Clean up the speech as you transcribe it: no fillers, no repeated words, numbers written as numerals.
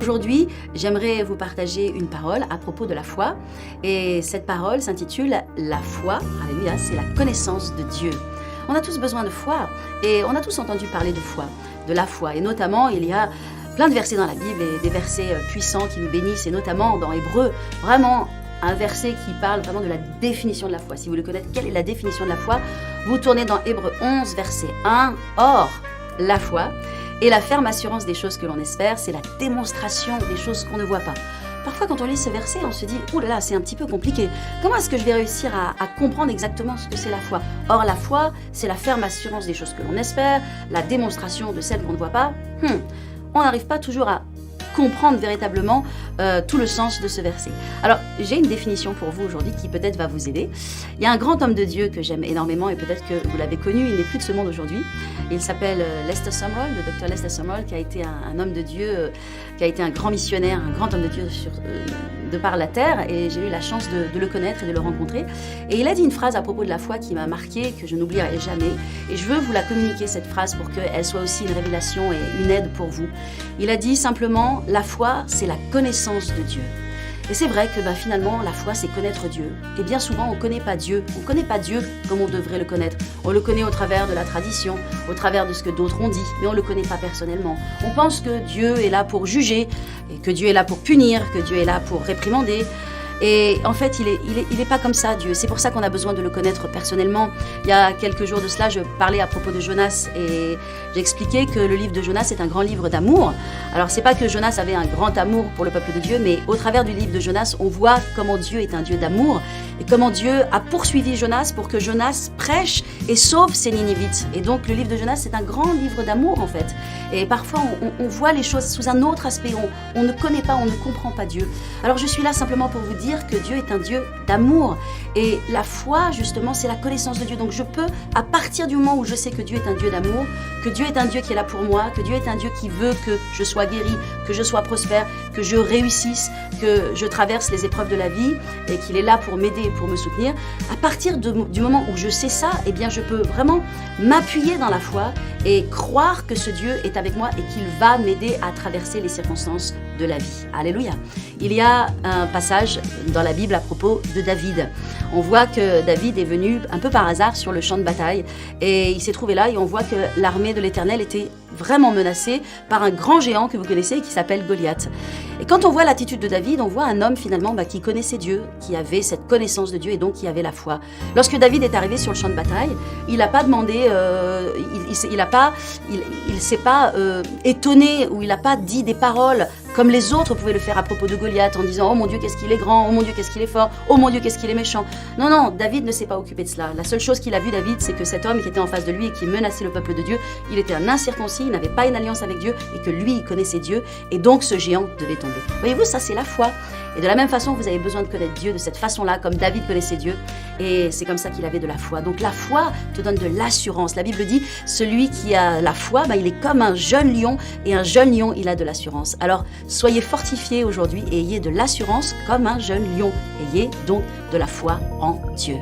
Aujourd'hui, j'aimerais vous partager une parole à propos de la foi. Et cette parole s'intitule « La foi », alléluia, c'est la connaissance de Dieu. On a tous besoin de foi et on a tous entendu parler de foi, de la foi. Et notamment, il y a plein de versets dans la Bible et des versets puissants qui nous bénissent. Et notamment dans Hébreux, vraiment un verset qui parle vraiment de la définition de la foi. Si vous voulez connaître quelle est la définition de la foi, vous tournez dans Hébreux 11, verset 1. Or, la foi et la ferme assurance des choses que l'on espère, c'est la démonstration des choses qu'on ne voit pas. Parfois, quand on lit ce verset, on se dit « Ouh là là, c'est un petit peu compliqué. Comment est-ce que je vais réussir à comprendre exactement ce que c'est la foi ?» Or, la foi, c'est la ferme assurance des choses que l'on espère, la démonstration de celles qu'on ne voit pas. On n'arrive pas toujours à comprendre véritablement tout le sens de ce verset. Alors, j'ai une définition pour vous aujourd'hui qui peut-être va vous aider. Il y a un grand homme de Dieu que j'aime énormément et peut-être que vous l'avez connu, il n'est plus de ce monde aujourd'hui. Il s'appelle Lester Sumrall, le docteur Lester Sumrall, qui a été un homme de Dieu, qui a été un grand missionnaire, un grand homme de Dieu de par la terre, et j'ai eu la chance de le connaître et de le rencontrer. Et il a dit une phrase à propos de la foi qui m'a marquée, que je n'oublierai jamais, et je veux vous la communiquer, cette phrase, pour qu'elle soit aussi une révélation et une aide pour vous. Il a dit simplement, la foi, c'est la connaissance de Dieu. Et c'est vrai que finalement, la foi, c'est connaître Dieu. Et bien souvent, on ne connaît pas Dieu. On ne connaît pas Dieu comme on devrait le connaître. On le connaît au travers de la tradition, au travers de ce que d'autres ont dit, mais on ne le connaît pas personnellement. On pense que Dieu est là pour juger, et que Dieu est là pour punir, que Dieu est là pour réprimander. Et en fait, il est pas comme ça, Dieu. C'est pour ça qu'on a besoin de le connaître personnellement. Il y a quelques jours de cela, je parlais à propos de Jonas et j'expliquais que le livre de Jonas est un grand livre d'amour. Alors, c'est pas que Jonas avait un grand amour pour le peuple de Dieu, mais au travers du livre de Jonas, on voit comment Dieu est un Dieu d'amour et comment Dieu a poursuivi Jonas pour que Jonas prêche et sauve ses Ninivites. Et donc, le livre de Jonas, c'est un grand livre d'amour, en fait. Et parfois, on voit les choses sous un autre aspect. On ne connaît pas, on ne comprend pas Dieu. Alors, je suis là simplement pour vous dire que Dieu est un Dieu d'amour. Et la foi, justement, c'est la connaissance de Dieu. Donc je peux, à partir du moment où je sais que Dieu est un Dieu d'amour, que Dieu est un Dieu qui est là pour moi, que Dieu est un Dieu qui veut que je sois guéri, que je sois prospère, que je réussisse, que je traverse les épreuves de la vie et qu'il est là pour m'aider et pour me soutenir, à partir du moment où je sais ça, eh bien je peux vraiment m'appuyer dans la foi et croire que ce Dieu est avec moi et qu'il va m'aider à traverser les circonstances de la vie. Alléluia. Il y a un passage dans la Bible à propos de David. On voit que David est venu un peu par hasard sur le champ de bataille et il s'est trouvé là et on voit que l'armée de l'Éternel était vraiment menacée par un grand géant que vous connaissez qui s'appelle Goliath. Et quand on voit l'attitude de David, on voit un homme finalement qui connaissait Dieu, qui avait cette connaissance de Dieu et donc qui avait la foi. Lorsque David est arrivé sur le champ de bataille, il n'a pas demandé, il s'est pas étonné ou il n'a pas dit des paroles comme les autres pouvaient le faire à propos de Goliath en disant « Oh mon Dieu, qu'est-ce qu'il est grand, oh mon Dieu, qu'est-ce qu'il est fort, oh mon Dieu, qu'est-ce qu'il est méchant ». Non, non, David ne s'est pas occupé de cela. La seule chose qu'il a vu, David, c'est que cet homme qui était en face de lui et qui menaçait le peuple de Dieu, il était un incirconcis, il n'avait pas une alliance avec Dieu et que lui, il connaissait Dieu et donc ce géant devait tomber. Voyez-vous, ça c'est la foi. Et de la même façon, vous avez besoin de connaître Dieu de cette façon-là, comme David connaissait Dieu. Et c'est comme ça qu'il avait de la foi. Donc la foi te donne de l'assurance. La Bible dit, celui qui a la foi, il est comme un jeune lion. Et un jeune lion, il a de l'assurance. Alors, soyez fortifiés aujourd'hui et ayez de l'assurance comme un jeune lion. Ayez donc de la foi en Dieu.